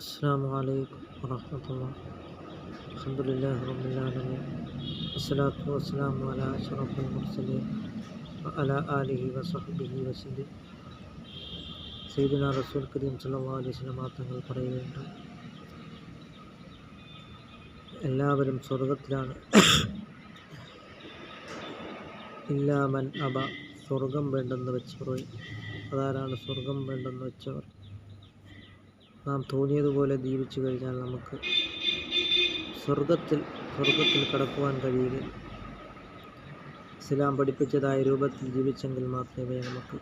السلام عليكم ورحمة الله. الحمد لله رب العالمين، والصلاة والسلام على أشرف المرسلين وعلى آله وصحبه وسلم. സയ്യിദുനാ റസൂൽ കരീം സല്ലല്ലാഹു അലൈഹി വസല്ലം തങ്ങൾ പറയുകയുണ്ട്, എല്ലാവരും സ്വർഗത്തിലാണ്, ഇല്ലാ മൻ അബ, സ്വർഗം വേണ്ടെന്ന് വെച്ചവർ. അതാരാണ് സ്വർഗം വേണ്ടെന്ന് വെച്ചവർ? നാം തോന്നിയതുപോലെ ജീവിച്ചു കഴിഞ്ഞാൽ നമുക്ക് സ്വർഗത്തിൽ കടക്കുവാൻ കഴിയുക ഇസ്ലാം പഠിപ്പിച്ചതായ രൂപത്തിൽ ജീവിച്ചെങ്കിൽ മാത്രമേ നമുക്ക്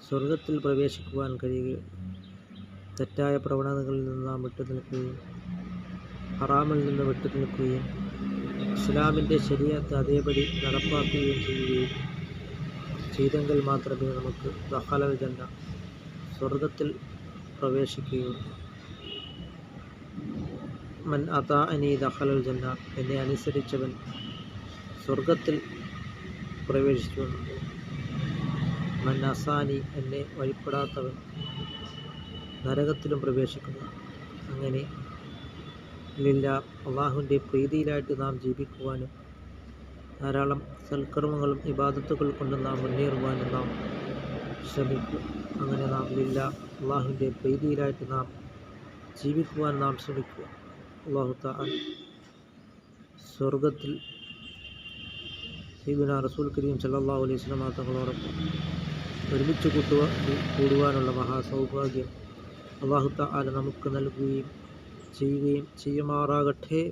സ്വർഗത്തിൽ പ്രവേശിക്കുവാൻ കഴിയുകയുള്ളൂ. തെറ്റായ പ്രവണതകളിൽ നിന്ന് നാം വിട്ടുനിൽക്കുകയും ഹറാമിൽ നിന്ന് വിട്ടുനിൽക്കുകയും ഇസ്ലാമിൻ്റെ ശരീഅത്ത് അതേപടി നടപ്പാക്കുകയും ചെയ്യുകയും ചെയ്തെങ്കിൽ മാത്രമേ നമുക്ക് ദഖലൽ ജന്ന, സ്വർഗത്തിൽ പ്രവേശിക്കുകയുള്ളൂ. മൻ അതാഅനി ദഖലൽ ജന്ന, എന്നെ അനുസരിച്ചവൻ സ്വർഗത്തിൽ പ്രവേശിച്ചു. മൻ അസാനി, എന്നെ വഴിപ്പെടാത്തവൻ നരകത്തിലും പ്രവേശിക്കുന്നു. അങ്ങനെ അള്ളാഹുവിൻ്റെ പ്രീതിയിലായിട്ട് നാം ജീവിക്കുവാനും ധാരാളം സൽക്കർമ്മങ്ങളും ഇബാദത്തുകൾ കൊണ്ട് നാം മുന്നേറുവാനും നാം ശ്രമിക്കുക. അങ്ങനെ നാം അള്ളാഹുവിൻ്റെ പ്രീതിയിലായിട്ട് നാം ജീവിക്കുവാൻ നാം ശ്രമിക്കുക. അല്ലാഹു തആല സ്വർഗത്തിൽ സയ്യിദുനാ റസൂൽ കരീം സല്ലല്ലാഹു അലൈഹി വസല്ലം തങ്ങളോടൊപ്പം ഒരുമിച്ച് കൂടുവാനുള്ള മഹാസൗഭാഗ്യം അല്ലാഹു തആല നമുക്ക് നൽകുകയും ചെയ്യുമാറാകട്ടെ.